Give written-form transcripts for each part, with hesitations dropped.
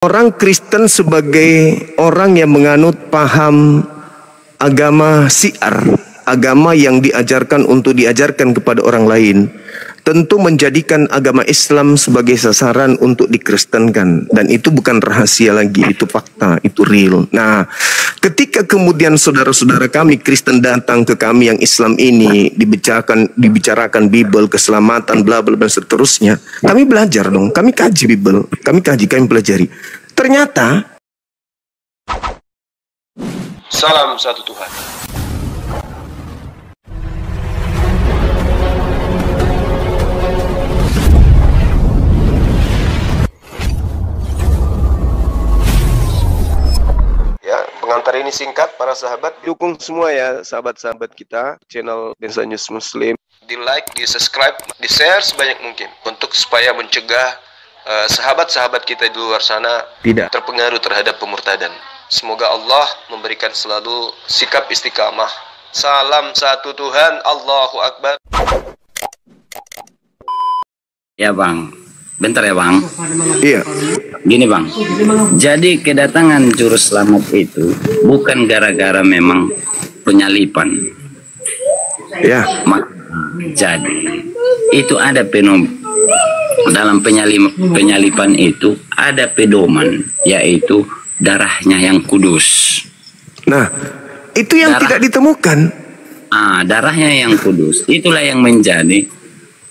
Orang Kristen sebagai orang yang menganut paham agama syiar, agama yang diajarkan untuk diajarkan kepada orang lain, tentu menjadikan agama Islam sebagai sasaran untuk dikristenkan. Dan itu bukan rahasia lagi, itu fakta, itu real. Nah, ketika kemudian saudara-saudara kami Kristen datang ke kami yang Islam ini, dibicarakan Bible, keselamatan, bla bla dan seterusnya, kami belajar dong, kami kaji Bible, kami pelajari. Ternyata salam satu Tuhan. Ya, pengantar ini singkat para sahabat. dukung semua ya sahabat-sahabat kita channel Densa News Muslim. Di like, di subscribe, di share sebanyak mungkin untuk supaya mencegah sahabat-sahabat kita di luar sana Tidak terpengaruh terhadap pemurtadan. Semoga Allah memberikan selalu sikap istiqamah. Salam satu Tuhan, Allahu Akbar. Ya Bang, bentar ya Bang. Iya. Gini Bang, jadi kedatangan juru selamat itu bukan gara-gara memang penyalipan. Ya. Jadi itu ada dalam penyalipan itu ada pedoman, yaitu darahnya yang kudus. Nah, itu yang tidak ditemukan. Darahnya yang kudus, itulah yang menjadi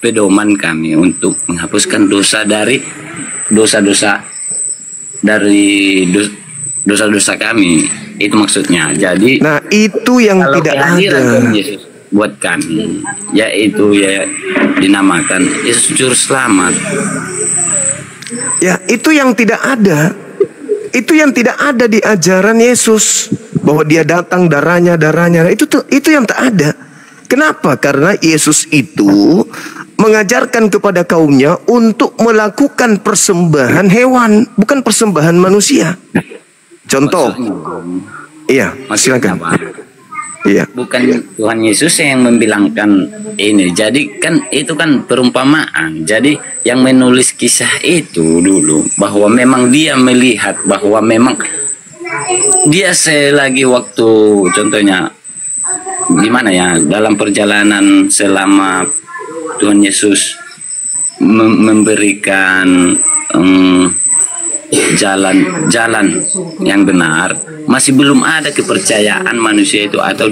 pedoman kami untuk menghapuskan dosa dari dosa-dosa kami. Itu maksudnya. Jadi, nah itu yang tidak ada. Yesus buat kami, yaitu ya dinamakan Yesus Juru Selamat. Ya, itu yang tidak ada. Itu yang tidak ada di ajaran Yesus, bahwa dia datang darahnya. Itu yang tak ada. Kenapa? Karena Yesus itu mengajarkan kepada kaumnya untuk melakukan persembahan hewan, bukan persembahan manusia. Contoh. Iya, silakan. Iya. Bukan Tuhan Yesus yang membilangkan ini. Jadi kan itu kan perumpamaan. Jadi yang menulis kisah itu dulu bahwa memang dia melihat bahwa memang dia selagi waktu, contohnya gimana ya, dalam perjalanan selama Tuhan Yesus memberikan jalan yang benar, masih belum ada kepercayaan manusia itu, atau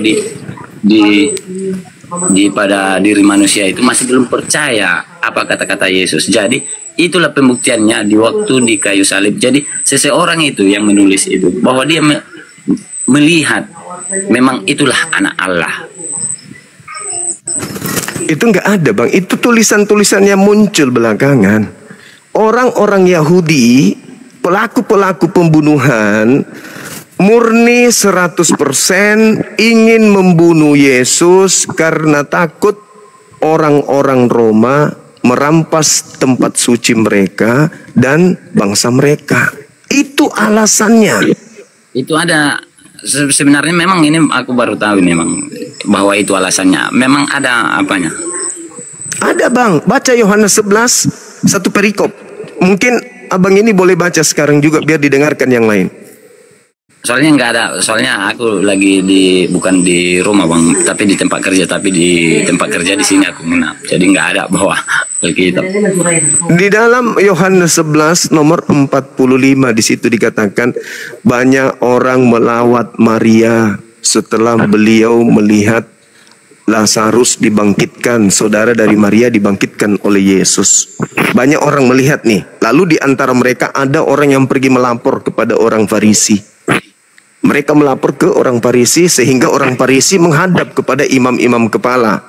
pada diri manusia itu masih belum percaya apa kata-kata Yesus. Jadi itulah pembuktiannya di waktu di kayu salib. Jadi seseorang itu yang menulis itu bahwa dia melihat memang itulah anak Allah. Itu nggak ada Bang, itu tulisan-tulisannya muncul belakangan. Orang-orang Yahudi, pelaku-pelaku pembunuhan, murni 100% ingin membunuh Yesus karena takut orang-orang Roma merampas tempat suci mereka dan bangsa mereka. Itu alasannya. Itu ada, sebenarnya memang ini aku baru tahu memang bahwa itu alasannya. Memang ada apanya? Ada Bang, baca Yohanes 11, satu perikop. Mungkin abang ini boleh baca sekarang juga biar didengarkan yang lain. Soalnya nggak ada, soalnya aku lagi bukan di rumah Bang, tapi di tempat kerja. Tapi di tempat kerja di sini aku menginap, jadi nggak ada bawa Alkitab. Di dalam Yohanes 11 nomor 45 di situ dikatakan banyak orang melawat Maria setelah beliau melihat Lazarus dibangkitkan, saudara dari Maria dibangkitkan oleh Yesus. Banyak orang melihat nih. Lalu di antara mereka ada orang yang pergi melapor kepada orang Farisi. Mereka melapor ke orang Farisi sehingga orang Farisi menghadap kepada imam-imam kepala.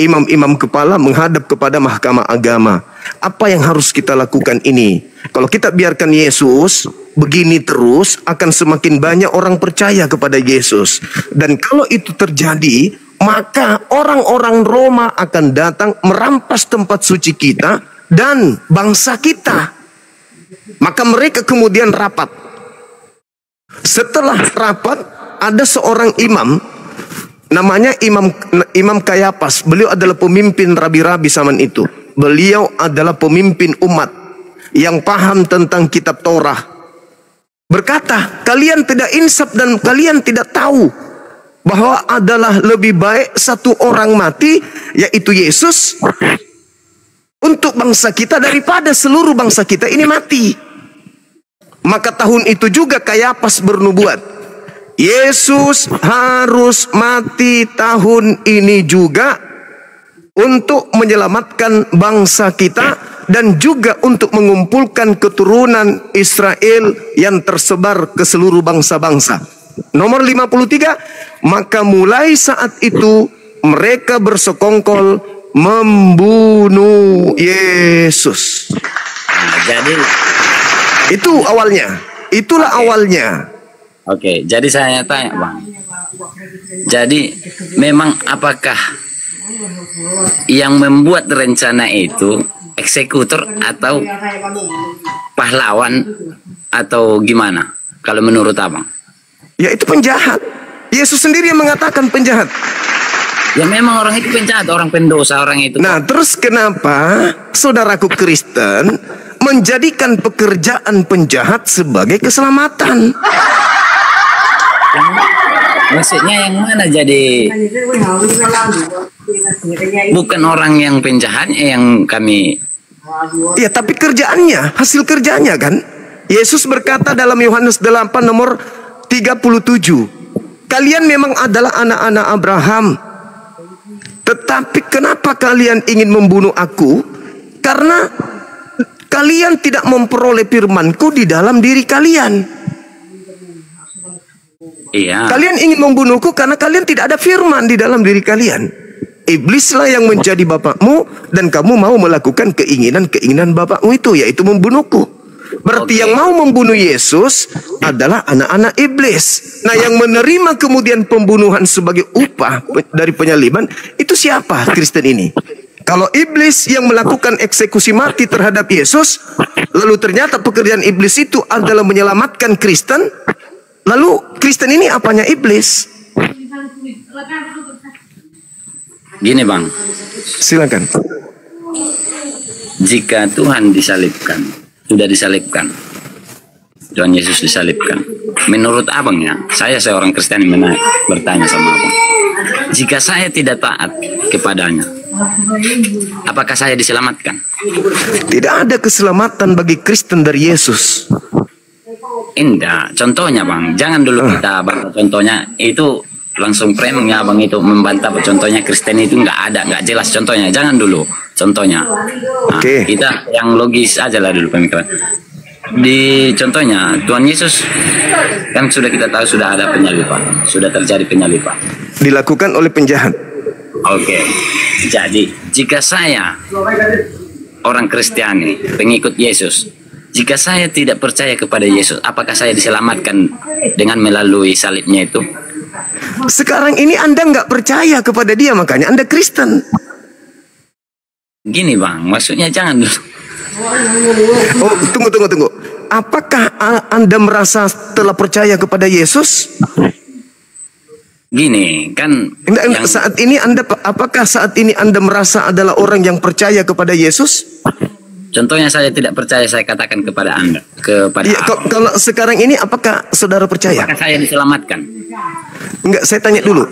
Imam-imam kepala menghadap kepada mahkamah agama. Apa yang harus kita lakukan ini? Kalau kita biarkan Yesus begini terus, akan semakin banyak orang percaya kepada Yesus. Dan kalau itu terjadi, maka orang-orang Roma akan datang merampas tempat suci kita dan bangsa kita. Maka mereka kemudian rapat. Setelah rapat, ada seorang imam, namanya Imam Kayapas. Beliau adalah pemimpin rabi-rabi zaman itu. Beliau adalah pemimpin umat yang paham tentang kitab Torah. berkata, kalian tidak insaf dan kalian tidak tahu bahwa adalah lebih baik satu orang mati, yaitu Yesus, untuk bangsa kita daripada seluruh bangsa kita ini mati. Maka tahun itu juga Kayafas bernubuat, Yesus harus mati tahun ini juga untuk menyelamatkan bangsa kita dan juga untuk mengumpulkan keturunan Israel yang tersebar ke seluruh bangsa-bangsa. Nomor 53, maka mulai saat itu mereka bersekongkol membunuh Yesus. Nah, jadi itu awalnya. Itulah awalnya. Oke, jadi saya tanya Bang. Jadi memang apakah yang membuat rencana itu eksekutor atau pahlawan atau gimana? Kalau menurut Abang? Ya itu penjahat. Yesus sendiri yang mengatakan penjahat. Ya memang orang itu penjahat, orang pendosa, orang itu. Nah, terus kenapa saudaraku Kristen menjadikan pekerjaan penjahat sebagai keselamatan? Maksudnya yang mana jadi? Bukan orang yang penjahatnya yang kami. Ya, tapi kerjaannya, hasil kerjanya kan. Yesus berkata dalam Yohanes 8 nomor 37, kalian memang adalah anak-anak Abraham, tetapi kenapa kalian ingin membunuh aku? Karena kalian tidak memperoleh firman-Ku di dalam diri kalian. Iya. Kalian ingin membunuhku karena kalian tidak ada firman di dalam diri kalian. Iblislah yang menjadi bapakmu dan kamu mau melakukan keinginan-keinginan bapakmu itu, yaitu membunuhku. Berarti yang mau membunuh Yesus adalah anak-anak iblis. Nah, yang menerima kemudian pembunuhan sebagai upah dari penyaliban itu siapa Kristen ini? Kalau iblis yang melakukan eksekusi mati terhadap Yesus, lalu ternyata pekerjaan iblis itu adalah menyelamatkan Kristen, lalu Kristen ini apanya iblis? Gini Bang, Silakan. jika Tuhan disalibkan, sudah disalibkan, Tuhan Yesus disalibkan, menurut Abang ya, saya seorang Kristen bertanya sama Abang, jika saya tidak taat kepadanya, apakah saya diselamatkan? Tidak ada keselamatan bagi Kristen dari Yesus. Indah, contohnya Bang, jangan dulu kita bahas contohnya itu langsung framingnya Abang itu membantah contohnya Kristen itu nggak jelas contohnya, jangan dulu contohnya. Nah, kita yang logis aja lah dulu pemikiran. Di contohnya Tuhan Yesus kan sudah kita tahu sudah ada penyaliban, sudah terjadi penyaliban. Dilakukan oleh penjahat. Oke, jadi jika saya orang Kristiani, pengikut Yesus, jika saya tidak percaya kepada Yesus, apakah saya diselamatkan dengan melalui salibnya itu? Sekarang ini Anda nggak percaya kepada dia, makanya Anda Kristen. Gini Bang, maksudnya jangan dulu. Oh, tunggu. Apakah Anda merasa telah percaya kepada Yesus? Gini, kan saat ini apakah saat ini Anda merasa adalah orang yang percaya kepada Yesus? Contohnya saya tidak percaya, saya katakan kepada Anda, ya, kalau sekarang ini apakah saudara percaya? Apakah saya diselamatkan? Enggak, saya tanya dulu.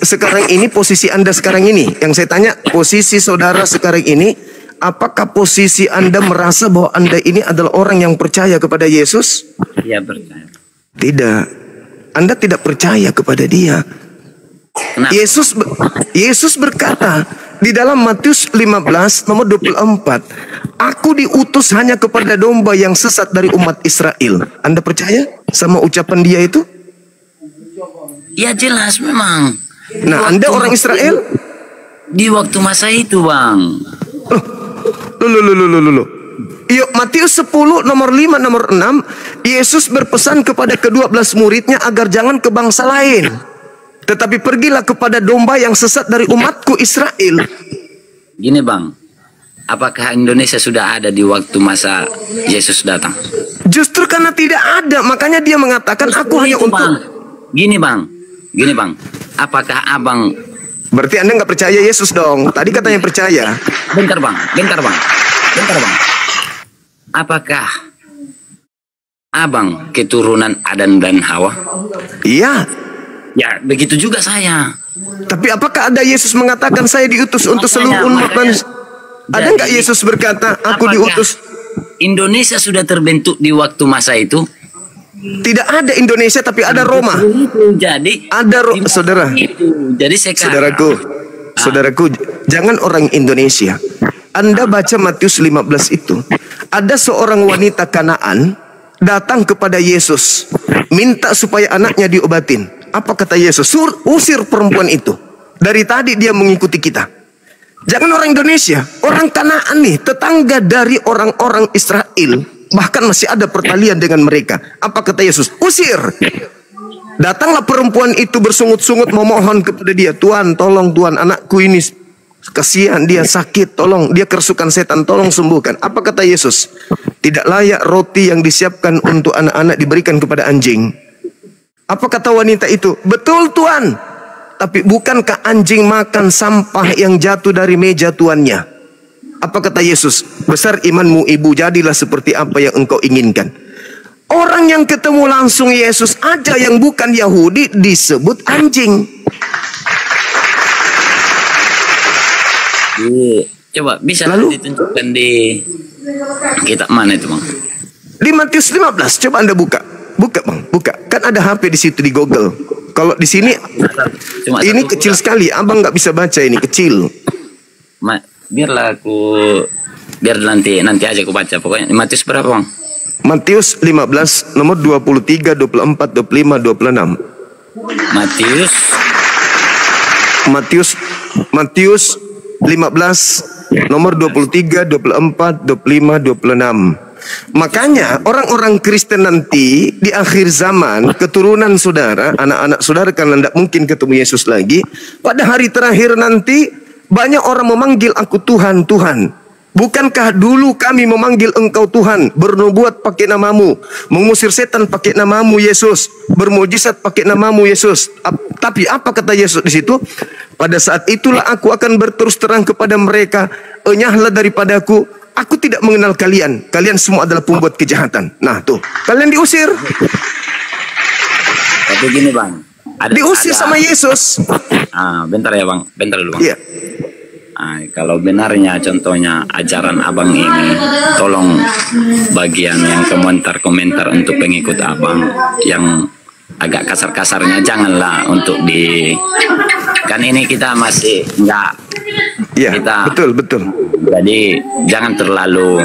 Sekarang ini posisi Anda sekarang ini, yang saya tanya posisi saudara sekarang ini, apakah posisi Anda merasa bahwa Anda ini adalah orang yang percaya kepada Yesus? Iya, percaya. Tidak. Anda tidak percaya kepada dia. Kenapa? Yesus berkata di dalam Matius 15 nomor 24, aku diutus hanya kepada domba yang sesat dari umat Israel. Anda percaya sama ucapan dia itu? Ya jelas memang. Nah, Anda orang Israel? Di waktu masa itu Bang. Loh. Yuk, Matius 10 nomor 5 nomor 6, Yesus berpesan kepada ke-12 muridnya agar jangan ke bangsa lain, tetapi pergilah kepada domba yang sesat dari umatku Israel. Gini Bang, apakah Indonesia sudah ada di waktu masa Yesus datang? Justru karena tidak ada, makanya dia mengatakan aku hanya untuk Bang. Gini bang, apakah Abang? Berarti Anda nggak percaya Yesus dong? Tadi katanya percaya. Bentar bang. Apakah abang keturunan Adam dan Hawa? Iya. Ya, begitu juga saya. Tapi apakah ada Yesus mengatakan saya diutus untuk seluruh umat manusia? Ada nggak Yesus berkata, aku diutus? Indonesia sudah terbentuk di waktu masa itu? Tidak ada Indonesia, tapi ada Roma. Jadi Ada saudara. Jadi sekarang, Saudaraku, jangan orang Indonesia. Anda baca Matius 15 itu. Ada seorang wanita Kanaan datang kepada Yesus, minta supaya anaknya diobatin. Apa kata Yesus? Usir perempuan itu. Dari tadi dia mengikuti kita. Jangan orang Indonesia, orang Kanaan nih, tetangga dari orang-orang Israel. Bahkan masih ada pertalian dengan mereka. Apa kata Yesus? Usir. Datanglah perempuan itu bersungut-sungut memohon kepada dia. Tuhan, tolong Tuhan, anakku ini kasihan, dia sakit, tolong, dia kerasukan setan, tolong sembuhkan. Apa kata Yesus? Tidak layak roti yang disiapkan untuk anak-anak diberikan kepada anjing. Apa kata wanita itu? Betul Tuhan. Tapi bukankah anjing makan sampah yang jatuh dari meja tuannya? Apa kata Yesus? Besar imanmu ibu, jadilah seperti apa yang engkau inginkan. Orang yang ketemu langsung Yesus aja yang bukan Yahudi disebut anjing. Coba bisa ditunjukkan di kitab mana itu bang? Di Matius 15, coba Anda buka. Buka bang, buka. Kan ada HP di situ di Google. Kalau di sini, ini kecil sekali. Abang nggak bisa baca, ini kecil. Biar nanti aja aku baca. Pokoknya Matius berapa bang? Matius 15 nomor 23, 24, 25, 26. Matius 15 nomor 23, 24, 25, 26. Makanya orang-orang Kristen nanti di akhir zaman, keturunan saudara, anak-anak saudara karena tidak mungkin ketemu Yesus lagi. Pada hari terakhir nanti banyak orang memanggil aku Tuhan, Tuhan. Bukankah dulu kami memanggil engkau Tuhan, bernubuat pakai namamu, mengusir setan pakai namamu Yesus, bermujizat pakai namamu Yesus. Tapi apa kata Yesus di situ? Pada saat itulah aku akan berterus terang kepada mereka, enyahlah daripadaku, aku tidak mengenal kalian. Kalian semua adalah pembuat kejahatan. Nah tuh, kalian diusir. Tapi gini bang, diusir sama Yesus. Bentar ya bang, bentar dulu bang. Iya. Kalau benarnya contohnya ajaran abang ini, tolong bagian yang komentar untuk pengikut abang yang agak kasar-kasarnya janganlah untuk kan ini kita masih enggak. Iya, betul. Jadi jangan terlalu,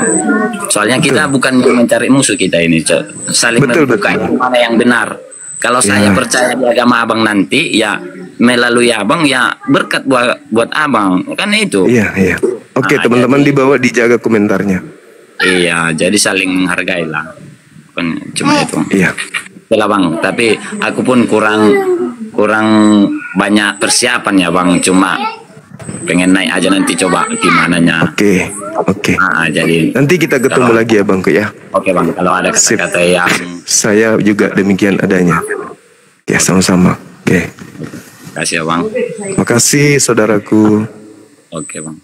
soalnya kita bukan mencari musuh kita ini, saling membuka mana yang benar. Kalau saya percaya di agama abang nanti, ya melalui abang ya berkat buat abang, kan itu. Iya. Oke, teman-teman di bawah dijaga komentarnya. Iya, jadi saling menghargai lah. Bukan cuma itu. Iya. Itulah bang, tapi aku pun kurang banyak persiapan ya bang, cuma pengen naik aja nanti coba gimana nya. Oke. Jadi nanti kita ketemu lagi ya bang ya. Oke bang, kalau ada kata-kata yang saya juga demikian adanya. Ya sama-sama. Oke. Makasih ya bang. Makasih saudaraku. Oke bang.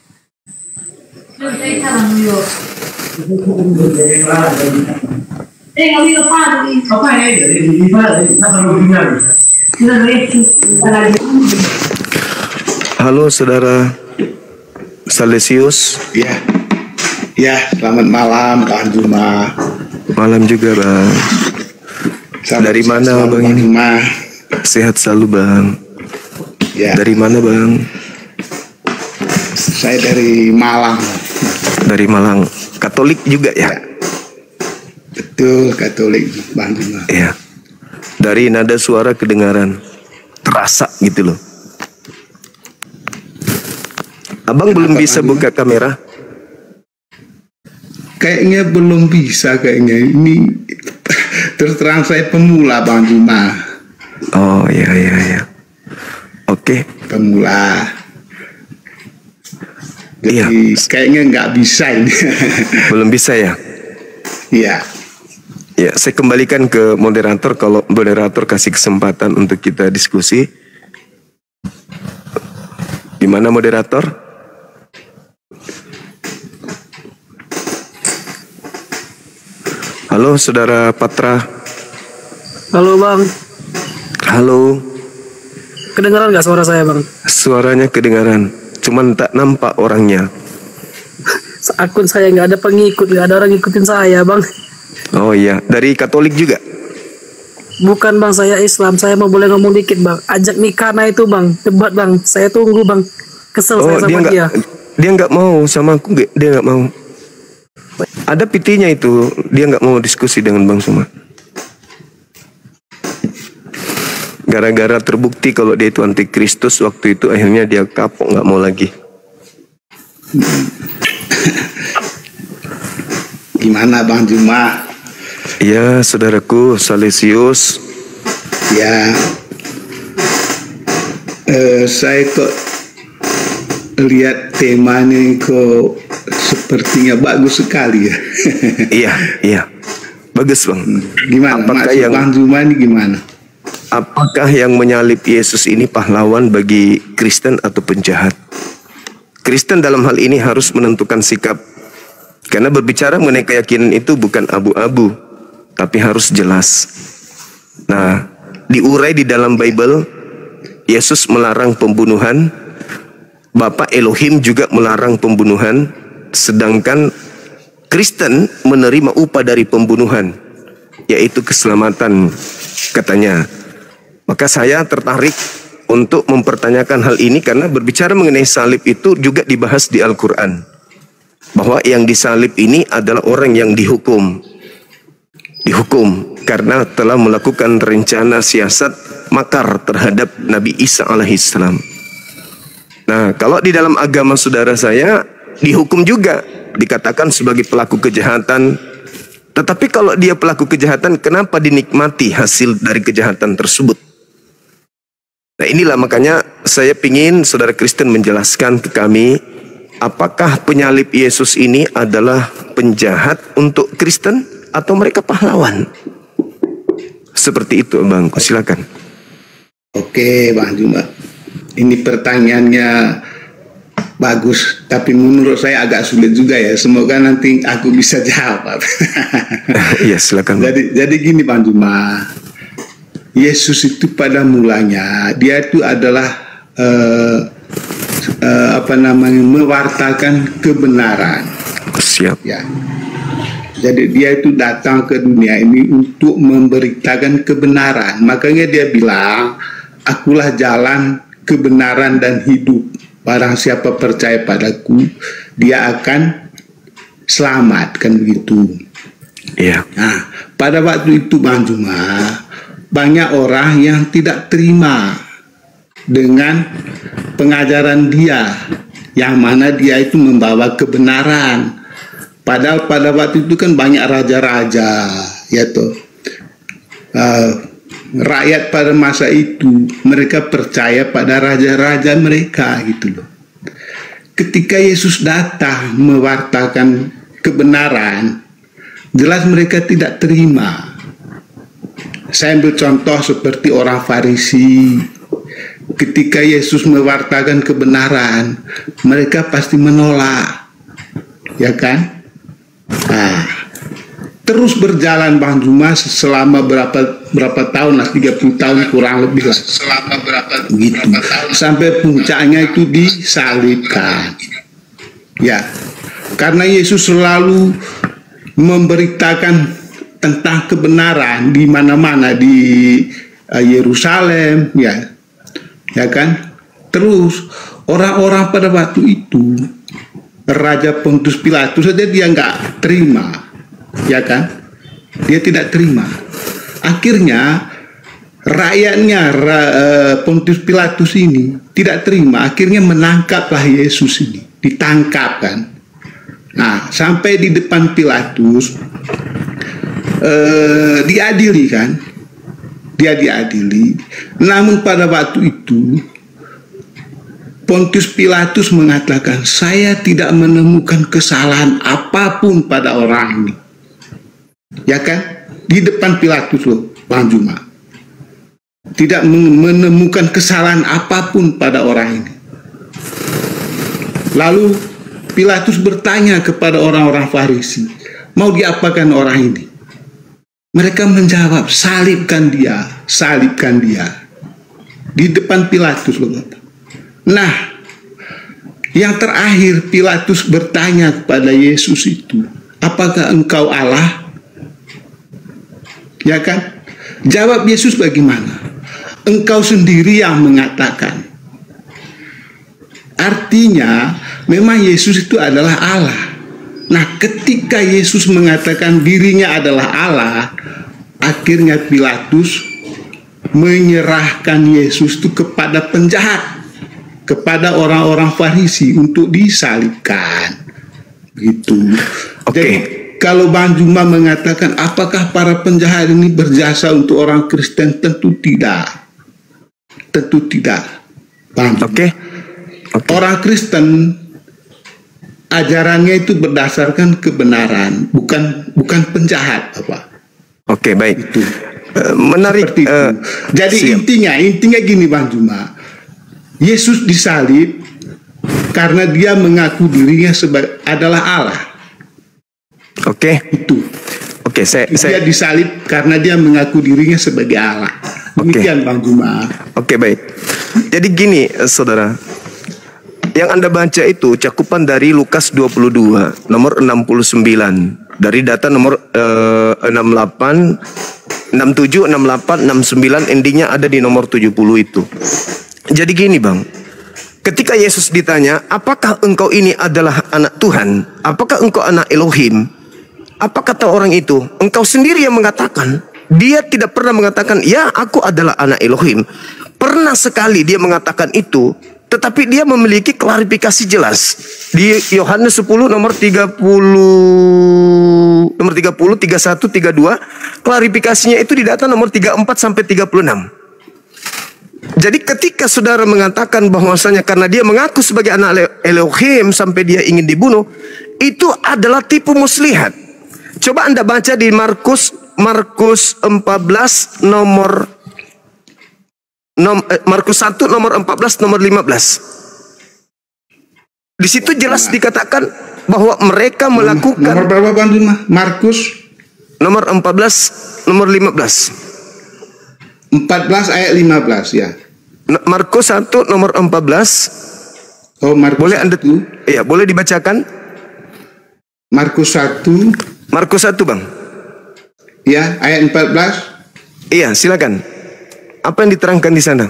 Halo saudara Salesius. Ya, selamat malam Bang Juma. Malam juga bang. Dari mana bang ini? Sehat selalu bang. Ya. Dari mana bang? Saya dari Malang. Dari Malang. Katolik juga ya? Betul, Katolik Bang Juma. Iya. Dari nada suara kedengaran terasa gitu loh. Abang belum bisa buka kamera? Kayaknya belum bisa kayaknya. Ini terus terang saya pemula Bang Juma. Oh iya. Oke. Pemula. Jadi kayaknya nggak bisa ini. Belum bisa ya? Iya. Ya, saya kembalikan ke moderator. Kalau moderator kasih kesempatan untuk kita diskusi. Gimana moderator? Halo Saudara Patra. Halo Bang, Halo. kedengaran nggak suara saya Bang? Suaranya kedengaran, cuman tak nampak orangnya. Akun saya nggak ada pengikut, nggak ada orang ngikutin saya Bang. Oh iya, dari Katolik juga? Bukan Bang, saya Islam. Saya mau boleh ngomong dikit Bang. Ajak Nikana itu Bang, debat Bang. Saya tunggu Bang. Kesel saya sama dia. Dia nggak mau sama aku, dia nggak mau. Ada PT-nya itu, dia nggak mau diskusi dengan Bang Suma. Gara-gara terbukti kalau dia itu antikristus, waktu itu akhirnya dia kapok, nggak mau lagi. Gimana Bang Juma? Ya, saudaraku Salesius. Ya, saya kok lihat temanya kok sepertinya bagus sekali ya. Iya, bagus Bang. Gimana? Maksud Bang Juma ini gimana? Apakah yang menyalib Yesus ini pahlawan bagi Kristen atau penjahat? Kristen dalam hal ini harus menentukan sikap. Karena berbicara mengenai keyakinan itu bukan abu-abu, tapi harus jelas. Nah, diurai di dalam Bible, Yesus melarang pembunuhan, Bapa Elohim juga melarang pembunuhan, sedangkan Kristen menerima upah dari pembunuhan, yaitu keselamatan, katanya. Maka saya tertarik untuk mempertanyakan hal ini karena berbicara mengenai salib itu juga dibahas di Al-Quran. Bahwa yang disalib ini adalah orang yang dihukum. Dihukum karena telah melakukan rencana siasat makar terhadap Nabi Isa alaihissalam. Nah, kalau di dalam agama saudara saya dihukum juga, dikatakan sebagai pelaku kejahatan. Tetapi kalau dia pelaku kejahatan, kenapa dinikmati hasil dari kejahatan tersebut? Nah, inilah makanya saya ingin saudara Kristen menjelaskan ke kami, apakah penyalib Yesus ini adalah penjahat untuk Kristen atau mereka pahlawan? Seperti itu Bang, silakan. Oke Bang Juma, ini pertanyaannya bagus, tapi menurut saya agak sulit juga ya. Semoga nanti aku bisa jawab. Iya, silakan Bang. Jadi gini Bang Juma, Yesus itu pada mulanya dia itu adalah mewartakan kebenaran. Siap. Ya. Jadi dia itu datang ke dunia ini untuk memberitakan kebenaran. Makanya dia bilang, akulah jalan, kebenaran dan hidup. Barang siapa percaya padaku, dia akan selamat, kan begitu. Iya. Nah, pada waktu itu Bang Juma, banyak orang yang tidak terima dengan pengajaran dia, yang mana dia itu membawa kebenaran. Padahal pada waktu itu kan banyak raja-raja, ya toh. Rakyat pada masa itu mereka percaya pada raja-raja mereka, gitu loh. Ketika Yesus datang mewartakan kebenaran, jelas mereka tidak terima. Saya ambil contoh seperti orang Farisi. Ketika Yesus mewartakan kebenaran, mereka pasti menolak, ya kan? Nah, terus berjalan Bang Juma selama berapa tahun lah, 30 tahun kurang lebih lah. Selama berapa tahun sampai puncaknya itu disalibkan. Ya, karena Yesus selalu memberitakan tentang kebenaran di mana-mana, di Yerusalem, ya kan. Terus orang-orang pada waktu itu, Raja Pontius Pilatus saja dia nggak terima, ya kan. Dia tidak terima. Akhirnya rakyatnya Pontius Pilatus ini tidak terima. Akhirnya menangkaplah Yesus ini, ditangkap kan. Nah, sampai di depan Pilatus. Diadili kan, dia diadili. Namun pada waktu itu Pontius Pilatus mengatakan, saya tidak menemukan kesalahan apapun pada orang ini, ya kan, di depan Pilatus loh Bang Juma, tidak menemukan kesalahan apapun pada orang ini. Lalu Pilatus bertanya kepada orang-orang Farisi, mau diapakan orang ini? Mereka menjawab, salibkan dia, salibkan dia. Di depan Pilatus loh. Nah, yang terakhir Pilatus bertanya kepada Yesus itu, apakah engkau Allah? Ya kan? Jawab Yesus bagaimana? Engkau sendiri yang mengatakan. Artinya, memang Yesus itu adalah Allah. Nah, ketika Yesus mengatakan dirinya adalah Allah, akhirnya Pilatus menyerahkan Yesus itu kepada penjahat, kepada orang-orang Farisi untuk disalibkan. Gitu. Jadi, kalau Bang Juma mengatakan apakah para penjahat ini berjasa untuk orang Kristen, tentu tidak. Tentu tidak. Bang Juma. Orang Kristen ajarannya itu berdasarkan kebenaran, bukan penjahat apa. Oke, baik. Itu menarik. Itu. Jadi intinya gini Bang Juma, Yesus disalib karena dia mengaku dirinya adalah Allah. Oke. Itu. Oke, dia disalib karena dia mengaku dirinya sebagai Allah. Demikian Bang Juma. Oke, baik. Jadi gini, saudara. Yang Anda baca itu cakupan dari Lukas 22 nomor 69 dari data nomor 68 67 68 69, endingnya ada di nomor 70 itu. Jadi gini Bang, ketika Yesus ditanya, apakah engkau ini adalah anak Tuhan? Apakah engkau anak Elohim? Apa kata orang itu? Engkau sendiri yang mengatakan. Dia tidak pernah mengatakan, ya aku adalah anak Elohim. Pernah sekali dia mengatakan itu, tetapi dia memiliki klarifikasi jelas. Di Yohanes 10 nomor 31, 32, klarifikasinya itu di data nomor 34 sampai 36. Jadi ketika saudara mengatakan bahwasanya karena dia mengaku sebagai anak Elohim sampai dia ingin dibunuh, itu adalah tipu muslihat. Coba Anda baca di Markus 14 nomor Markus 1 nomor 14 nomor 15. Di situ jelas dikatakan bahwa mereka melakukan. Nomor berapa Bang Juma? Markus nomor 14 nomor 15. 14 ayat 15 ya. Markus 1 nomor 14. Oh, Markus boleh Anda? Iya, boleh dibacakan? Markus 1. Markus 1 Bang. Ya, ayat 14. Iya, silakan. Apa yang diterangkan di sana?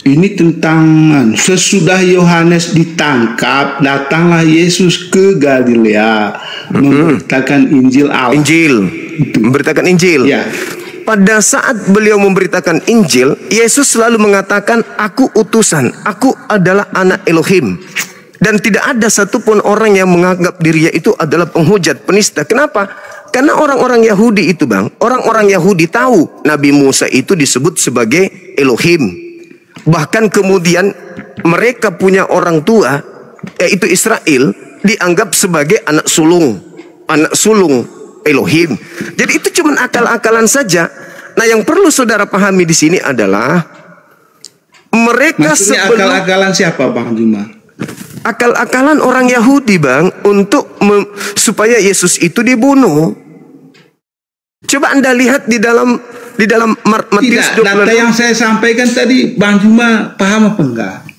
Ini tentang sesudah Yohanes ditangkap, datanglah Yesus ke Galilea memberitakan Injil Allah. Memberitakan Injil. Ya. Pada saat beliau memberitakan Injil, Yesus selalu mengatakan, aku utusan, aku adalah anak Elohim. Dan tidak ada satupun orang yang menganggap dirinya itu adalah penghujat, penista. Kenapa? Karena orang-orang Yahudi itu Bang, orang-orang Yahudi tahu Nabi Musa itu disebut sebagai Elohim. Bahkan kemudian mereka punya orang tua, yaitu Israel, dianggap sebagai anak sulung Elohim. Jadi itu cuma akal-akalan saja. Nah, yang perlu saudara pahami di sini adalah mereka akal-akalan siapa Bang Juma? Akal-akalan orang Yahudi Bang, untuk supaya Yesus itu dibunuh. Coba Anda lihat di dalam Matius 26. Data yang saya sampaikan tadi Bang Juma paham apa enggak?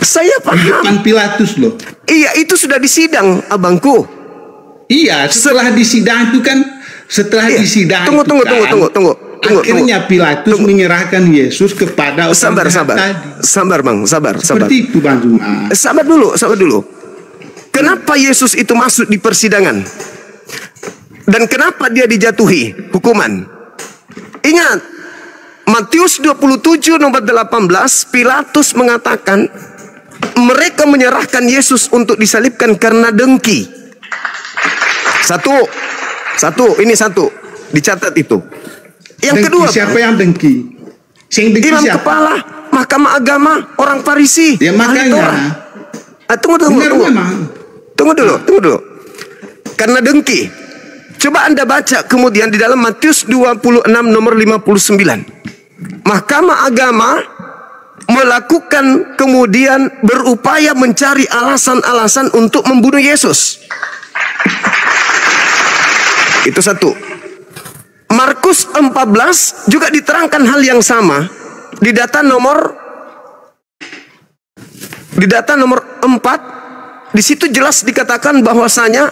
Saya paham. Depan Pilatus loh. Iya, itu sudah disidang abangku. Iya, setelah disidang itu kan, disidang. Tunggu. Akhirnya Pilatus menyerahkan Yesus kepada sabar Bang, sabar. Seperti itu Bang Juma. Sabar dulu. Kenapa Yesus itu masuk di persidangan? Dan kenapa dia dijatuhi hukuman? Ingat, Matius 27 nomor 18, Pilatus mengatakan mereka menyerahkan Yesus untuk disalibkan karena dengki. Satu, ini satu, dicatat itu. Yang kedua, siapa yang dengki? Imam siapa? Kepala Mahkamah Agama, orang Farisi. Ya makanya. Tunggu dulu. Karena dengki. Coba Anda baca kemudian di dalam Matius 26 nomor 59. Mahkamah Agama melakukan kemudian berupaya mencari alasan-alasan untuk membunuh Yesus. Itu satu. Markus 14 juga diterangkan hal yang sama. Di data nomor 4, di situ jelas dikatakan bahwasanya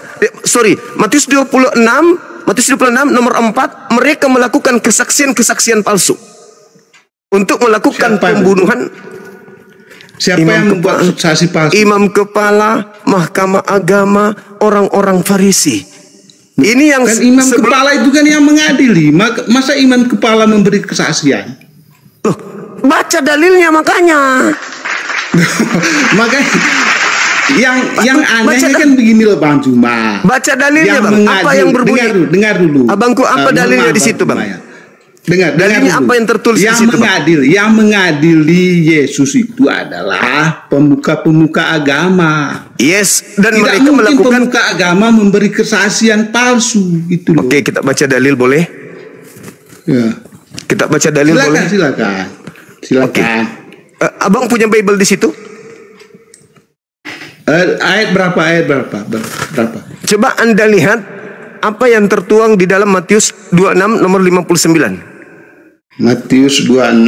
Matius 26 nomor 4, mereka melakukan kesaksian palsu untuk melakukan pembunuhan. Siapa yang membuat saksi palsu? Imam kepala, mahkamah agama, orang-orang Farisi. Ini yang kan imam kepala itu kan yang mengadili. Masa imam kepala memberi kesaksian? Loh, baca dalilnya makanya. Makanya yang anehnya kan begini loh Bang Juma. Baca dalilnya Bang. Apa yang berbunyi? Dengar dulu. Abangku, apa dalilnya di situ Bang? Dalilnya apa yang tertulis di situ Bang? Yang mengadili Yesus itu adalah pemuka-pemuka agama. Yes, dan tidak mereka mungkin melakukan pemuka agama memberi kesaksian palsu gitu loh. Oke, kita baca dalil boleh? Ya. Kita baca dalil boleh? Silakan. Oke. Abang punya Bible di situ? Ayat berapa? Coba Anda lihat apa yang tertuang di dalam Matius 26 nomor 59. Matius 26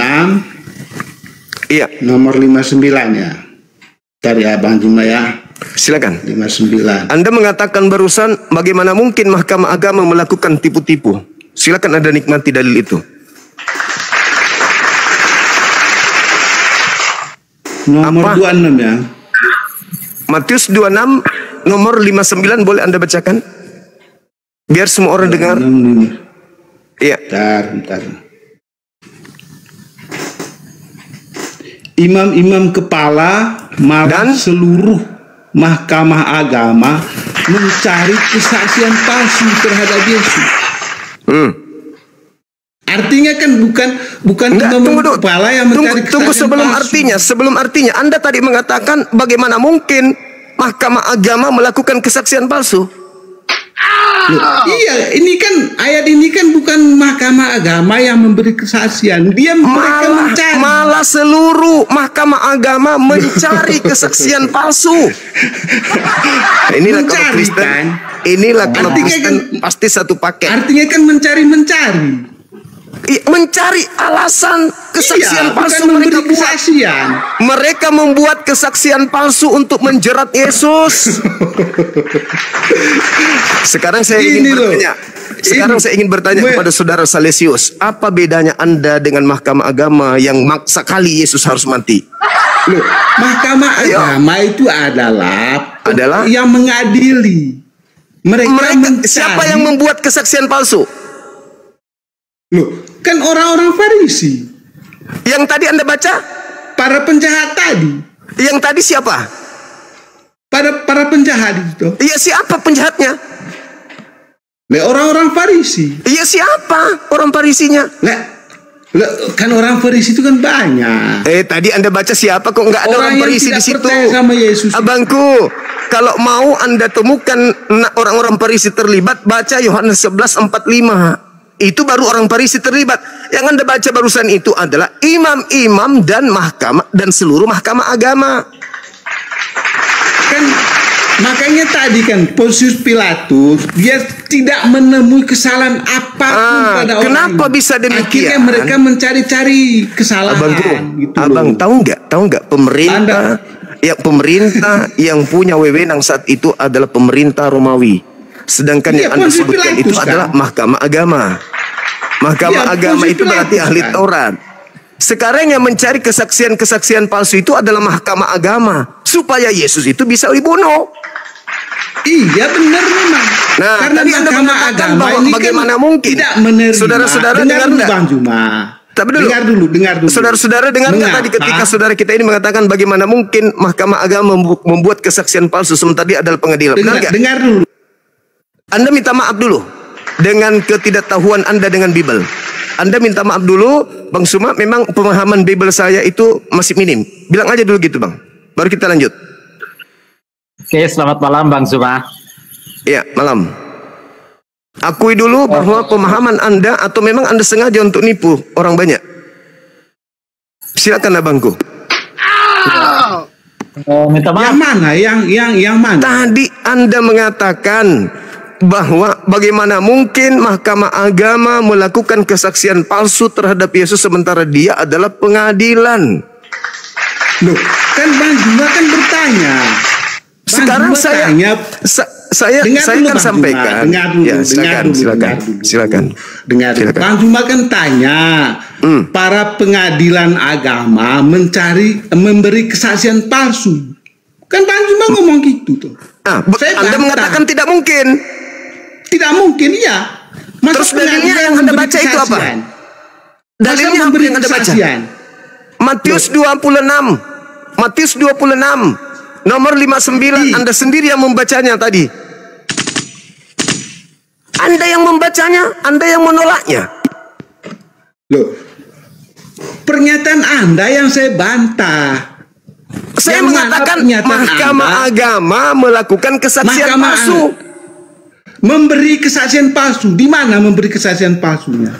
iya, nomor 59 ya. Cari Abang Juma ya. Silakan. 59. Anda mengatakan barusan bagaimana mungkin mahkamah agama melakukan tipu-tipu. Silakan Anda nikmati dalil itu. Nomor 26 ya. Matius 26 nomor 59 boleh Anda bacakan? Biar semua orang dengar. Iya. Bentar. Imam-imam kepala dan seluruh mahkamah agama mencari kesaksian palsu terhadap Yesus. Artinya kan bukan imam kepala yang mencari kesaksian palsu. Sebelum artinya Anda tadi mengatakan bagaimana mungkin mahkamah agama melakukan kesaksian palsu. Loh, iya, ini kan ayat ini kan bukan mahkamah agama yang memberi kesaksian. Mereka mencari. Malah seluruh mahkamah agama mencari kesaksian palsu. Inilah kalau Kristen. Inilah kalau Kristen pasti satu paket. Artinya kan mencari. Mencari alasan kesaksian palsu mereka buat. Kesaksian. Mereka membuat kesaksian palsu untuk menjerat Yesus. Sekarang saya ingin bertanya kepada saudara Salesius, apa bedanya Anda dengan mahkamah agama yang maksa kali Yesus harus mati? Loh, mahkamah agama itu adalah yang mengadili. Mereka siapa yang membuat kesaksian palsu? Loh, kan orang-orang Farisi. Yang tadi Anda baca? Para penjahat tadi. Yang tadi siapa? Para penjahat itu. Iya, siapa penjahatnya? Orang-orang Farisi. Iya, siapa orang Farisinya? Kan orang Farisi itu kan banyak. Tadi Anda baca siapa kok nggak ada orang Farisi di situ? Sama Yesus. Abangku, kalau mau Anda temukan orang-orang Farisi terlibat, baca Yohanes 11:45. Itu baru orang Farisi terlibat. Yang Anda baca barusan itu adalah imam-imam dan mahkamah dan seluruh mahkamah agama. Kan makanya tadi kan Pontius Pilatus dia tidak menemui kesalahan apapun pada orang. Kenapa bisa demikian? Akhirnya mereka mencari-cari kesalahan. Abangku, gitu Abang tahu nggak pemerintah yang punya wewenang saat itu adalah pemerintah Romawi. Sedangkan yang Anda sebutkan itu adalah mahkamah agama. Mahkamah agama itu berarti ahli Taurat. Sekarang yang mencari kesaksian-kesaksian palsu itu adalah mahkamah agama, supaya Yesus itu bisa dibunuh. Iya, benar memang. Nah, karena tadi Anda mengatakan bahwa bagaimana mungkin tidak menerima. Saudara-saudara dengar enggak? Bang Juma. Dengar dulu. Saudara-saudara dengar nggak tadi ketika saudara kita ini mengatakan bagaimana mungkin mahkamah agama membuat kesaksian palsu sementara dia adalah pengadilan? Dengar dulu. Anda minta maaf dulu dengan ketidaktahuan Anda dengan Bible. Anda minta maaf dulu, Bang Suma, memang pemahaman Bible saya itu masih minim. Bilang aja dulu gitu, Bang. Baru kita lanjut. Oke, selamat malam Bang Suma. Iya, malam. Akui dulu bahwa pemahaman Anda atau memang Anda sengaja untuk nipu orang banyak. Silakan Abangku. Minta maaf. Yang mana? Yang mana? Tadi Anda mengatakan bahwa bagaimana mungkin Mahkamah Agama melakukan kesaksian palsu terhadap Yesus sementara dia adalah pengadilan. Loh, kan Bang Juma kan bertanya. Sekarang saya kan sampaikan. Silakan. Bang Juma kan tanya, para pengadilan agama memberi kesaksian palsu. Kan Bang Juma ngomong gitu tuh. Anda mengatakan tidak mungkin. Tidak mungkin, iya. Terus dalilnya yang Anda baca itu apa? Dalilnya apa yang Anda baca? Matius 26. Matius 26. Nomor 59. Anda sendiri yang membacanya tadi. Anda yang membacanya, Anda yang menolaknya. Loh, pernyataan Anda yang saya bantah. Saya mengatakan Mahkamah Agama melakukan kesaksian palsu. Memberi kesaksian palsu. Di mana memberi kesaksian palsunya?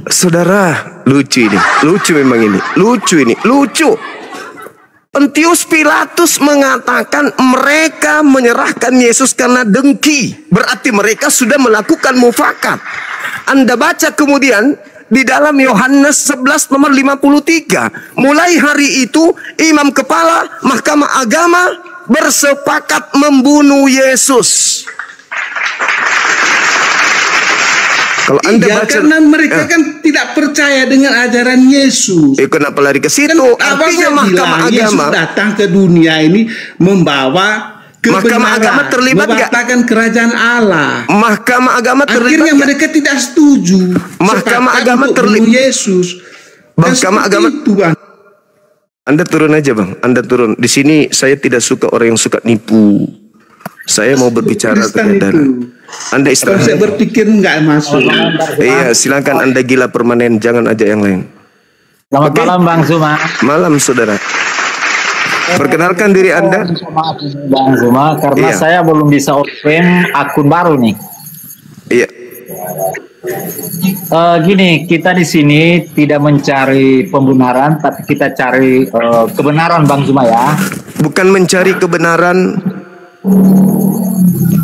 Saudara, lucu ini. Lucu memang ini. Lucu ini. Lucu. Pontius Pilatus mengatakan mereka menyerahkan Yesus karena dengki. Berarti mereka sudah melakukan mufakat. Anda baca kemudian di dalam Yohanes 11 nomor 53. Mulai hari itu imam kepala Mahkamah Agama bersepakat membunuh Yesus. Kalau Anda baca, karena mereka kan tidak percaya dengan ajaran Yesus. Kenapa lari ke situ? Artinya Mahkamah Agama Yesus datang ke dunia ini membawa kebenaran, Mahkamah Agama terlibat nggak? Membatalkan kerajaan Allah. Mahkamah Agama terlibat. Akhirnya mereka tidak setuju. Mahkamah Agama terlibat. Yesus. Mahkamah Agama itu, Bang. Anda turun aja, Bang. Anda turun. Di sini saya tidak suka orang yang suka nipu. Saya mau berbicara kebenaran. Anda istirahat. Saya berpikir nggak masuk. Iya, silakan Anda gila permanen, jangan aja yang lain. Selamat malam Bang Zuma. Malam saudara. Perkenalkan diri Anda. Bang Zuma, karena saya belum bisa open akun baru nih. Iya. Gini, kita di sini tidak mencari pembenaran, tapi kita cari kebenaran Bang Zuma ya. Bukan mencari kebenaran,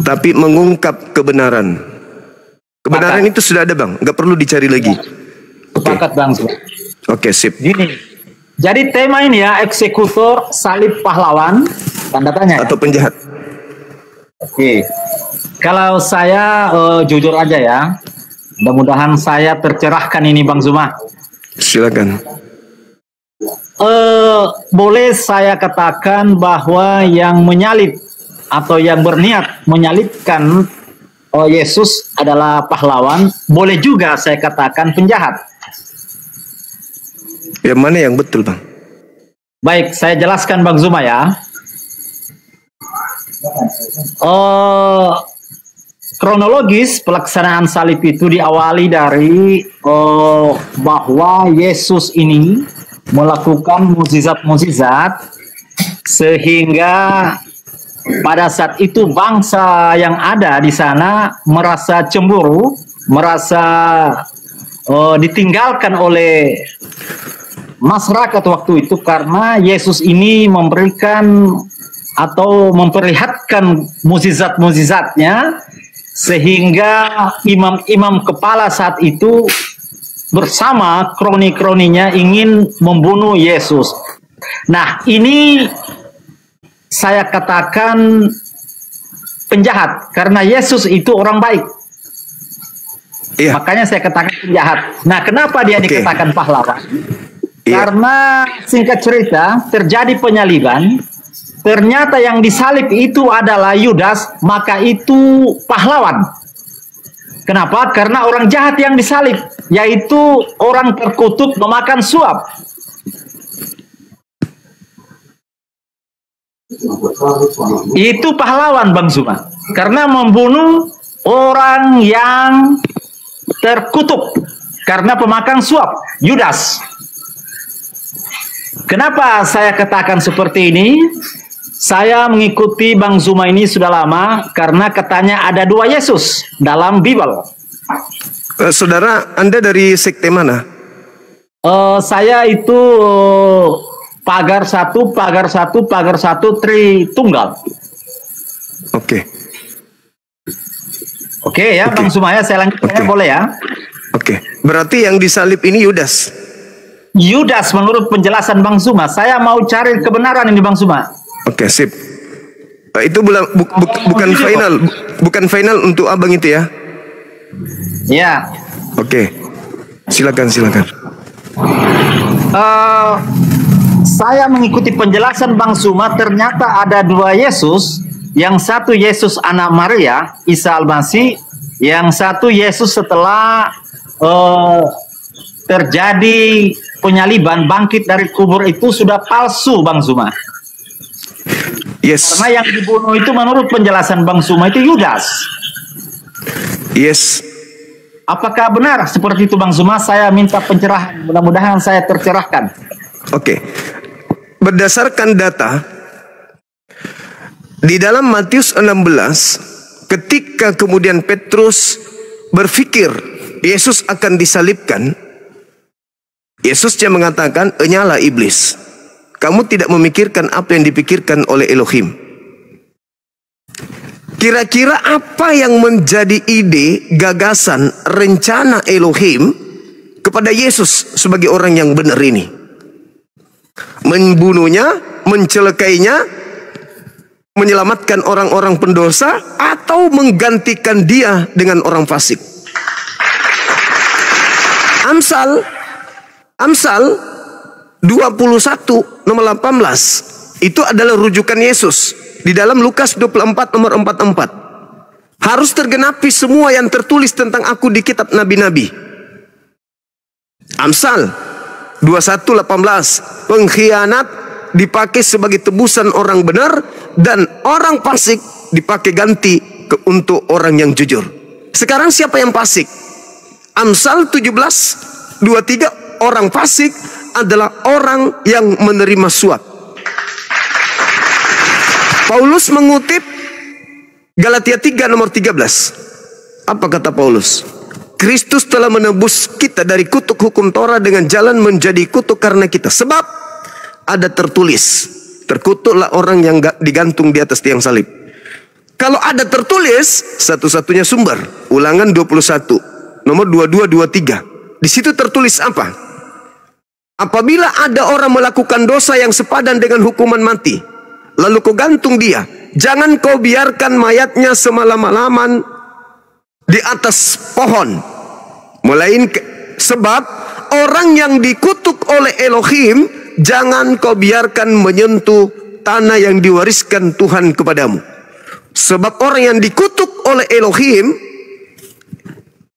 tapi mengungkap kebenaran. Kebenaran itu sudah ada Bang, nggak perlu dicari lagi. Sepakat Bang Zuma. Oke, sip. Gini, jadi tema ini ya, eksekutor, salib, pahlawan, tanda tanya. Atau penjahat. Oke, kalau saya jujur aja ya, mudah-mudahan saya tercerahkan ini Bang Zuma. Silakan. Boleh saya katakan bahwa yang menyalib atau yang berniat menyalibkan Yesus adalah pahlawan, boleh juga saya katakan penjahat. Yang mana yang betul Bang? Baik, saya jelaskan Bang Zuma ya. Kronologis pelaksanaan salib itu diawali dari bahwa Yesus ini melakukan mukjizat-mukjizat sehingga pada saat itu bangsa yang ada di sana merasa cemburu, merasa ditinggalkan oleh masyarakat waktu itu karena Yesus ini memberikan atau memperlihatkan mukjizat-mukjizatnya sehingga imam-imam kepala saat itu bersama kroni-kroninya ingin membunuh Yesus. Nah, ini saya katakan penjahat karena Yesus itu orang baik. Iya. Makanya saya katakan penjahat. Nah, kenapa dia dikatakan pahlawan? Iya. Karena singkat cerita terjadi penyaliban. Ternyata yang disalib itu adalah Yudas, maka itu pahlawan. Kenapa? Karena orang jahat yang disalib, yaitu orang terkutuk memakan suap. Itu pahlawan Bang Zuma, karena membunuh orang yang terkutuk karena pemakan suap, Yudas. Kenapa saya katakan seperti ini? Saya mengikuti Bang Zuma ini sudah lama karena katanya ada dua Yesus dalam Bible. Saudara, Anda dari sekte mana? Saya itu pagar satu Tritunggal. Oke. Oke ya, Bang Sumaya, saya lanjutkan boleh ya? Oke. Berarti yang disalib ini Yudas. Yudas menurut penjelasan Bang Suma. Saya mau cari kebenaran ini Bang Suma. Oke, sip. Itu bukan final untuk abang itu ya? Ya. Oke. Silakan. Saya mengikuti penjelasan Bang Suma, ternyata ada dua Yesus. Yang satu Yesus anak Maria, Isa Al-Masih. Yang satu Yesus setelah terjadi penyaliban, bangkit dari kubur itu sudah palsu Bang Suma. Yes. Karena yang dibunuh itu menurut penjelasan Bang Suma itu Yudas. Yes. Apakah benar seperti itu Bang Suma? Saya minta pencerahan, mudah-mudahan saya tercerahkan. Oke. Berdasarkan data di dalam Matius 16, ketika kemudian Petrus berpikir Yesus akan disalibkan, Yesusnya mengatakan, "Enyalah iblis. Kamu tidak memikirkan apa yang dipikirkan oleh Elohim." Kira-kira apa yang menjadi ide, gagasan, rencana Elohim kepada Yesus sebagai orang yang benar ini? Membunuhnya, mencelakainya, menyelamatkan orang-orang pendosa, atau menggantikan dia dengan orang fasik? Amsal 21 nomor 18 itu adalah rujukan Yesus. Di dalam Lukas 24 nomor 44, harus tergenapi semua yang tertulis tentang aku di kitab nabi-nabi. Amsal 21:18, pengkhianat dipakai sebagai tebusan orang benar, dan orang fasik dipakai ganti untuk orang yang jujur. Sekarang siapa yang fasik? Amsal 17:23, orang fasik adalah orang yang menerima suap. Paulus mengutip Galatia 3 nomor 13. Apa kata Paulus? Kristus telah menebus kita dari kutuk hukum Torah dengan jalan menjadi kutuk karena kita. Sebab ada tertulis, terkutuklah orang yang digantung di atas tiang salib. Kalau ada tertulis, satu-satunya sumber Ulangan 21 nomor 22-23. Di situ tertulis apa? Apabila ada orang melakukan dosa yang sepadan dengan hukuman mati, lalu kau gantung dia, jangan kau biarkan mayatnya semalam-malaman di atas pohon. Sebab orang yang dikutuk oleh Elohim, jangan kau biarkan menyentuh tanah yang diwariskan Tuhan kepadamu. Sebab orang yang dikutuk oleh Elohim,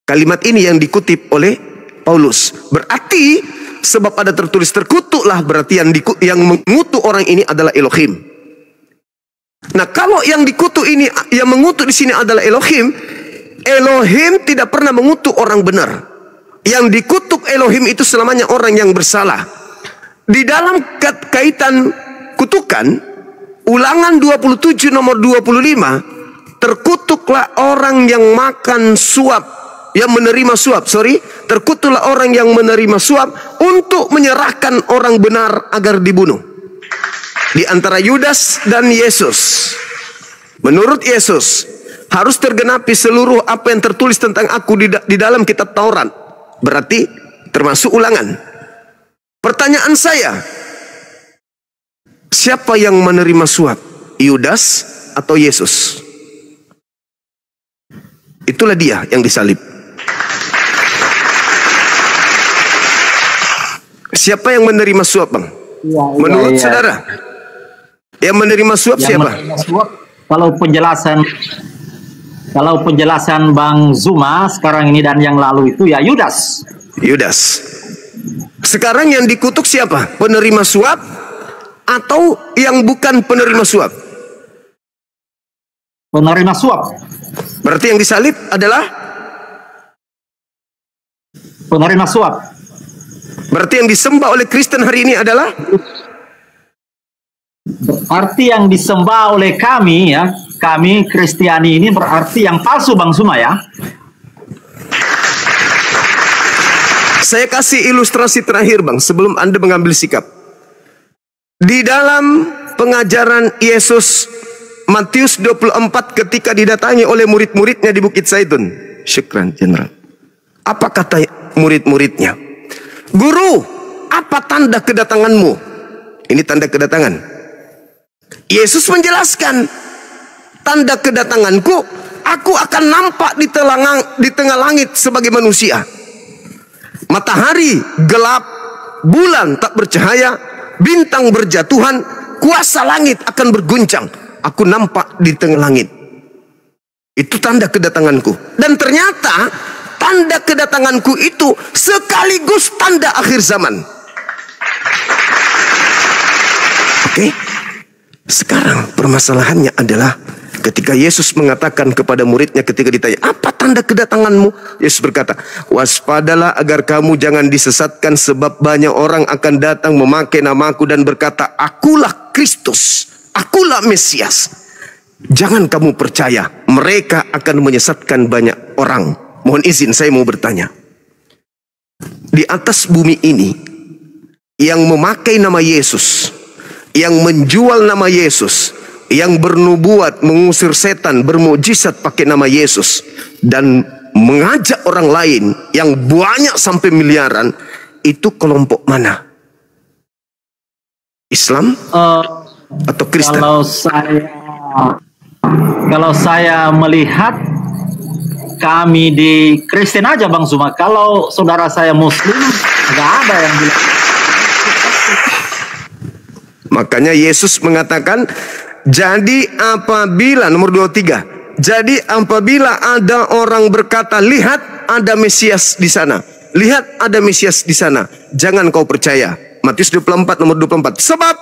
kalimat ini yang dikutip oleh Paulus. Berarti sebab ada tertulis terkutuklah, berarti yang mengutuk orang ini adalah Elohim. Nah, kalau yang dikutuk ini, yang mengutuk di sini adalah Elohim, Elohim tidak pernah mengutuk orang benar. Yang dikutuk Elohim itu selamanya orang yang bersalah. Di dalam kaitan kutukan, Ulangan 27 nomor 25, terkutuklah orang yang makan suap, yang menerima suap, terkutuklah orang yang menerima suap untuk menyerahkan orang benar agar dibunuh. Di antara Yudas dan Yesus, menurut Yesus, harus tergenapi seluruh apa yang tertulis tentang aku di dalam kitab Taurat. Berarti termasuk Ulangan. Pertanyaan saya, siapa yang menerima suap? Yudas atau Yesus? Itulah dia yang disalib. Siapa yang menerima suap, Bang? Menurut saudara, yang menerima suap yang siapa? Menerima suap, kalau penjelasan Bang Zuma sekarang ini dan yang lalu itu ya Yudas. Yudas. Sekarang yang dikutuk siapa? Penerima suap atau yang bukan penerima suap? Penerima suap. Berarti yang disalib adalah penerima suap. Berarti yang disembah oleh Kristen hari ini adalah? Berarti yang disembah oleh kami ya, kami Kristiani ini berarti yang palsu, Bang Suma ya. Saya kasih ilustrasi terakhir, Bang, sebelum Anda mengambil sikap. Di dalam pengajaran Yesus Matius 24 ketika didatangi oleh murid-muridnya di Bukit Zaitun. Syukran Jenderal. Apa kata murid-muridnya? Guru, apa tanda kedatanganmu? Ini tanda kedatangan. Yesus menjelaskan, tanda kedatanganku, aku akan nampak di tengah langit sebagai manusia. Matahari gelap, bulan tak bercahaya, bintang berjatuhan, kuasa langit akan berguncang. Aku nampak di tengah langit. Itu tanda kedatanganku. Dan ternyata tanda kedatanganku itu sekaligus tanda akhir zaman. Oke. Sekarang permasalahannya adalah ketika Yesus mengatakan kepada muridnya ketika ditanya, apa tanda kedatanganmu? Yesus berkata, waspadalah agar kamu jangan disesatkan, sebab banyak orang akan datang memakai namaku dan berkata, akulah Kristus, akulah Mesias. Jangan kamu percaya, mereka akan menyesatkan banyak orang. Mohon izin saya mau bertanya. Di atas bumi ini, yang memakai nama Yesus, yang menjual nama Yesus, yang bernubuat, mengusir setan, bermujizat pakai nama Yesus, dan mengajak orang lain yang banyak sampai miliaran, itu kelompok mana? Islam atau Kristen? Kalau saya melihat kami di Kristen aja Bang Zuma. Kalau saudara saya Muslim, nggak ada yang bilang. Makanya Yesus mengatakan, jadi apabila, nomor 23, jadi apabila ada orang berkata, lihat ada Mesias di sana, lihat ada Mesias di sana, jangan kau percaya. Matius 24 nomor 24. Sebab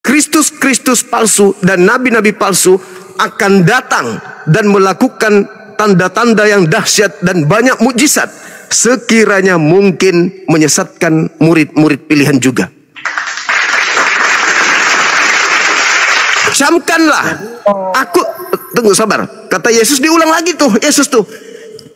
Kristus palsu dan nabi-nabi palsu akan datang dan melakukan tanda-tanda yang dahsyat dan banyak mukjizat, sekiranya mungkin menyesatkan murid-murid pilihan juga. Camkanlah, aku, tunggu sabar, kata Yesus diulang lagi tuh, Yesus tuh,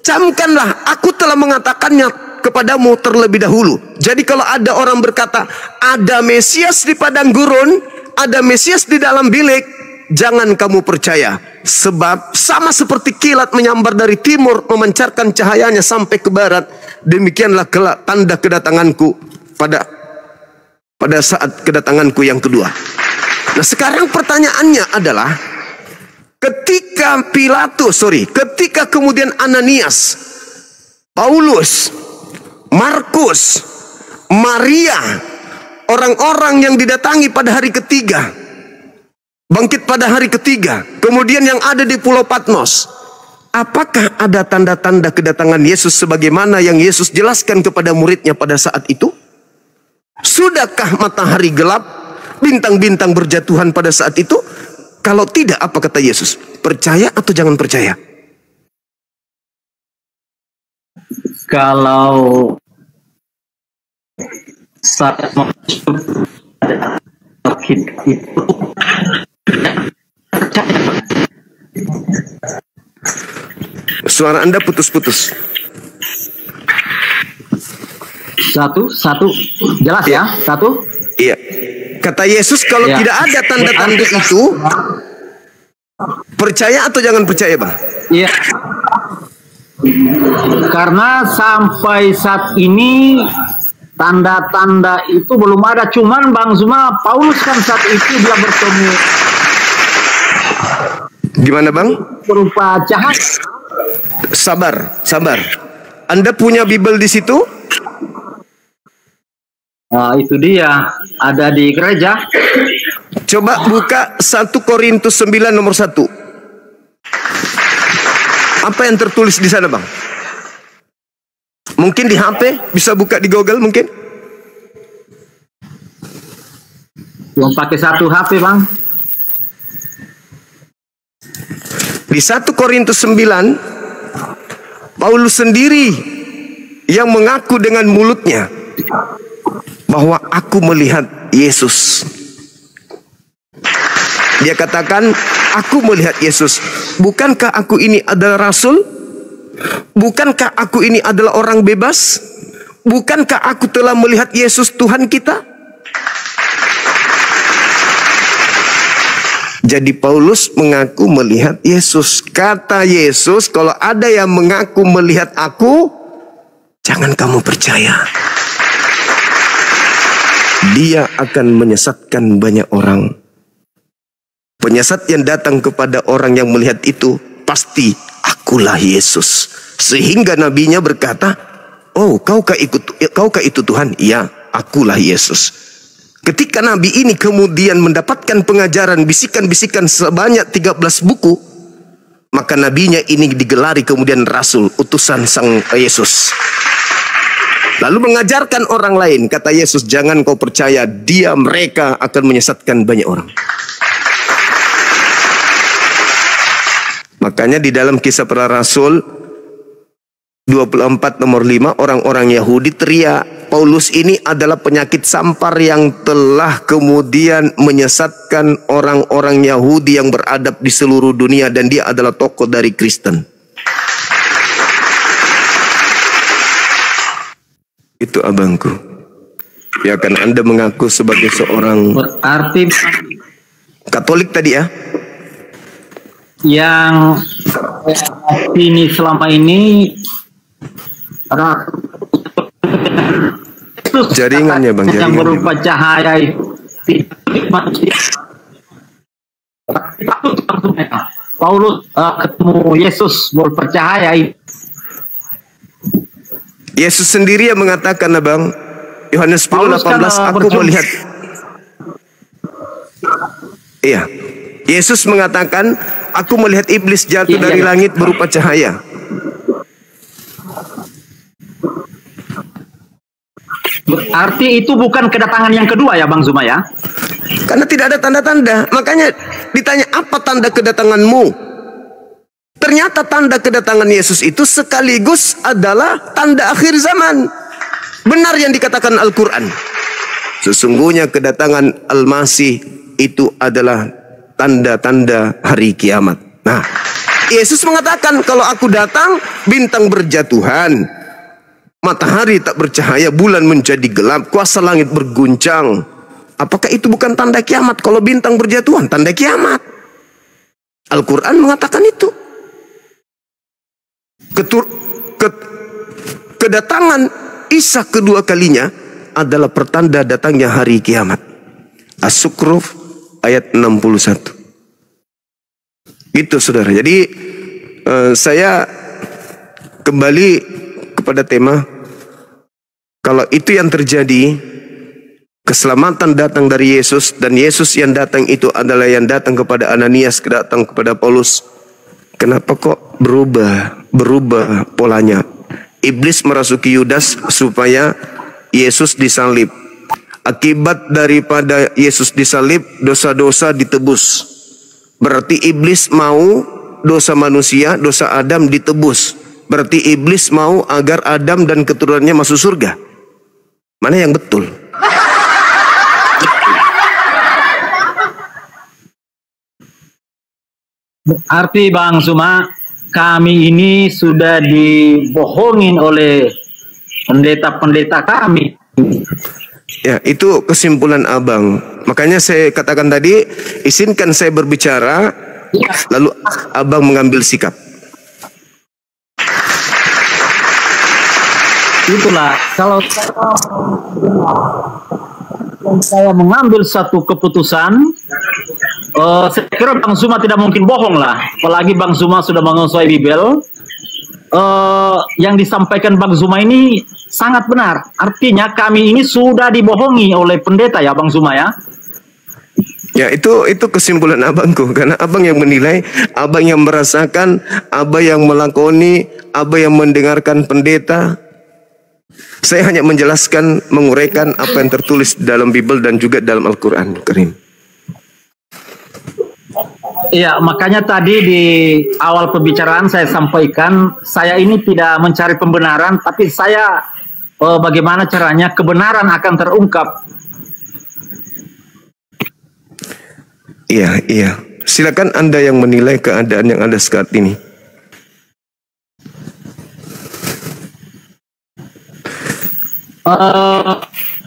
camkanlah, aku telah mengatakannya kepadamu terlebih dahulu. Jadi kalau ada orang berkata, ada Mesias di padang gurun, ada Mesias di dalam bilik, jangan kamu percaya. Sebab sama seperti kilat menyambar dari timur, memancarkan cahayanya sampai ke barat, demikianlah kelak tanda kedatanganku pada saat kedatanganku yang kedua. Nah sekarang pertanyaannya adalah, ketika ketika kemudian Ananias, Paulus, Markus, Maria, orang-orang yang didatangi pada hari ketiga, bangkit pada hari ketiga, kemudian yang ada di Pulau Patmos, apakah ada tanda-tanda kedatangan Yesus sebagaimana yang Yesus jelaskan kepada muridnya pada saat itu? Sudahkah matahari gelap, bintang-bintang berjatuhan pada saat itu? Kalau tidak, apa kata Yesus? Percaya atau jangan percaya? Kalau saya itu suara Anda putus-putus. Satu jelas ya? Satu. Iya. Kata Yesus kalau tidak ada tanda-tanda itu, percaya atau jangan percaya, Bang? Iya. Karena sampai saat ini tanda-tanda itu belum ada. Cuman Bang Zuma, Paulus kan saat itu dia bertemu. Gimana Bang? Berupa cahaya. Sabar. Anda punya Bible di situ? Nah, itu dia, ada di gereja. Coba buka 1 Korintus 9 nomor 1. Apa yang tertulis di sana, Bang? Mungkin di HP, bisa buka di Google mungkin? Cuma pakai satu HP, Bang. Di 1 Korintus 9, Paulus sendiri yang mengaku dengan mulutnya bahwa aku melihat Yesus. Dia katakan, aku melihat Yesus. Bukankah aku ini adalah rasul? Bukankah aku ini adalah orang bebas? Bukankah aku telah melihat Yesus Tuhan kita? Jadi Paulus mengaku melihat Yesus. Kata Yesus, kalau ada yang mengaku melihat aku, jangan kamu percaya. Dia akan menyesatkan banyak orang. Penyesat yang datang kepada orang yang melihat itu, pasti akulah Yesus. Sehingga nabinya berkata, oh kaukah itu Tuhan? Iya, akulah Yesus. Ketika nabi ini kemudian mendapatkan pengajaran bisikan-bisikan sebanyak 13 buku, maka nabinya ini digelari kemudian rasul, utusan sang Yesus. Lalu mengajarkan orang lain, kata Yesus, jangan kau percaya, mereka akan menyesatkan banyak orang. Makanya di dalam Kisah Para Rasul 24 nomor 5, orang-orang Yahudi teriak, Paulus ini adalah penyakit sampar yang telah kemudian menyesatkan orang-orang Yahudi yang beradab di seluruh dunia, dan dia adalah tokoh dari Kristen. Itu abangku. Ya kan Anda mengaku sebagai seorang berarti Katolik tadi ya? Yang ini selama ini jaringannya bang, yang berupa cahaya itu Paulus ketemu Yesus berupa cahaya itu. Yesus sendiri yang mengatakan abang, Yohanes 10:18, aku melihat. Iya, Yesus mengatakan, aku melihat iblis jatuh dari langit berupa cahaya. Berarti itu bukan kedatangan yang kedua ya Bang Zuma ya? Karena tidak ada tanda-tanda. Makanya ditanya, apa tanda kedatanganmu? Ternyata tanda kedatangan Yesus itu sekaligus adalah tanda akhir zaman. Benar yang dikatakan Al-Quran. Sesungguhnya kedatangan Al-Masih itu adalah tanda-tanda hari kiamat. Nah, Yesus mengatakan, kalau aku datang, bintang berjatuhan, matahari tak bercahaya, bulan menjadi gelap, kuasa langit berguncang. Apakah itu bukan tanda kiamat? Kalau bintang berjatuhan, tanda kiamat. Al-Quran mengatakan itu. Kedatangan Isa kedua kalinya adalah pertanda datangnya hari kiamat. As-Sukruf ayat 61. Itu saudara. Jadi saya kembali kepada tema. Kalau itu yang terjadi, keselamatan datang dari Yesus, dan Yesus yang datang itu adalah yang datang kepada Ananias, datang kepada Paulus. Kenapa kok berubah polanya? Iblis merasuki Yudas supaya Yesus disalib. Akibat daripada Yesus disalib, dosa-dosa ditebus. Berarti iblis mau dosa manusia, dosa Adam ditebus. Berarti iblis mau agar Adam dan keturunannya masuk surga. Mana yang betul? Berarti Bang Zuma, kami ini sudah dibohongin oleh pendeta-pendeta kami. Ya, itu kesimpulan abang. Makanya saya katakan tadi, izinkan saya berbicara, lalu abang mengambil sikap. Itulah, kalau saya mengambil satu keputusan, saya kira Bang Zuma tidak mungkin bohong lah. Apalagi Bang Zuma sudah menguasai Bible. Yang disampaikan Bang Zuma ini sangat benar. Artinya kami ini sudah dibohongi oleh pendeta ya Bang Zuma ya. Ya, itu kesimpulan abangku, karena abang yang menilai, abang yang merasakan, abang yang melakoni, abang yang mendengarkan pendeta. Saya hanya menjelaskan, menguraikan apa yang tertulis dalam Bible dan juga dalam Al-Quran Karim. Iya, makanya tadi di awal pembicaraan saya sampaikan, saya ini tidak mencari pembenaran, tapi saya bagaimana caranya kebenaran akan terungkap. Iya. Silakan Anda yang menilai keadaan yang ada saat ini.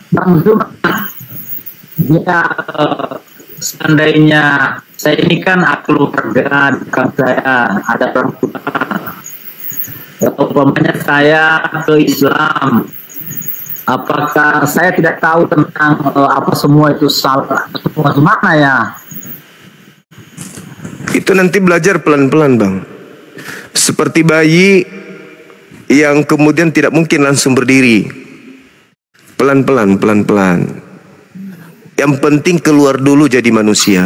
Bang Zuma, ya, seandainya saya ini kan keluarga dekat saya ada perempuan. Umpamanya saya ke Islam, apakah saya tidak tahu tentang apa semua itu salah, semua gimana ya? Itu nanti belajar pelan-pelan, Bang. Seperti bayi yang kemudian tidak mungkin langsung berdiri. Pelan-pelan, pelan-pelan. Yang penting keluar dulu jadi manusia.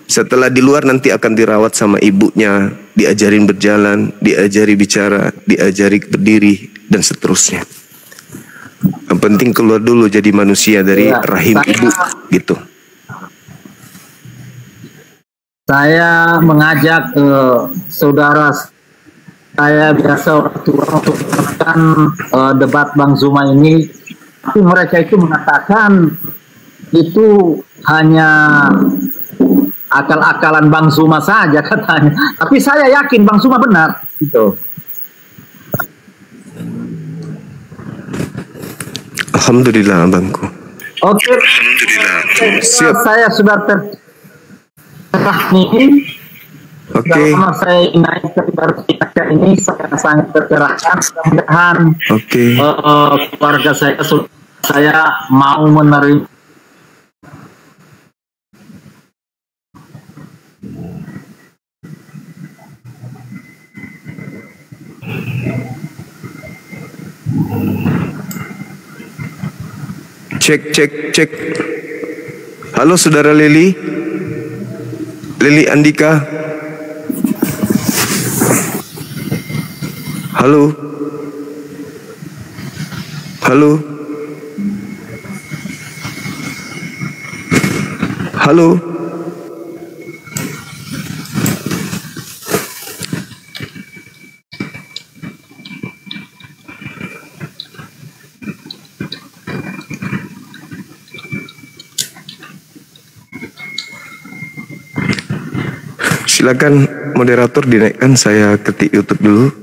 Setelah di luar nanti akan dirawat sama ibunya, diajarin berjalan, diajari bicara, diajari berdiri, dan seterusnya. Yang penting keluar dulu jadi manusia dari rahim ibu, gitu. Saya mengajak saudara saya biasa untuk mengatakan debat Bang Zuma ini, tapi mereka itu mengatakan itu hanya akal-akalan Bang Zuma saja katanya. Tapi saya yakin Bang Zuma benar. Gitu. Alhamdulillah, Abangku. Oke. Alhamdulillah. Siap. Saya sudah nih. Oke. Selama saya naik ke baru ini saya sangat tercerahkan. Mudah-mudahan keluarga saya mau menerima. Cek. Halo saudara Lili Andika. Halo. Silakan moderator dinaikkan, saya ketik YouTube dulu.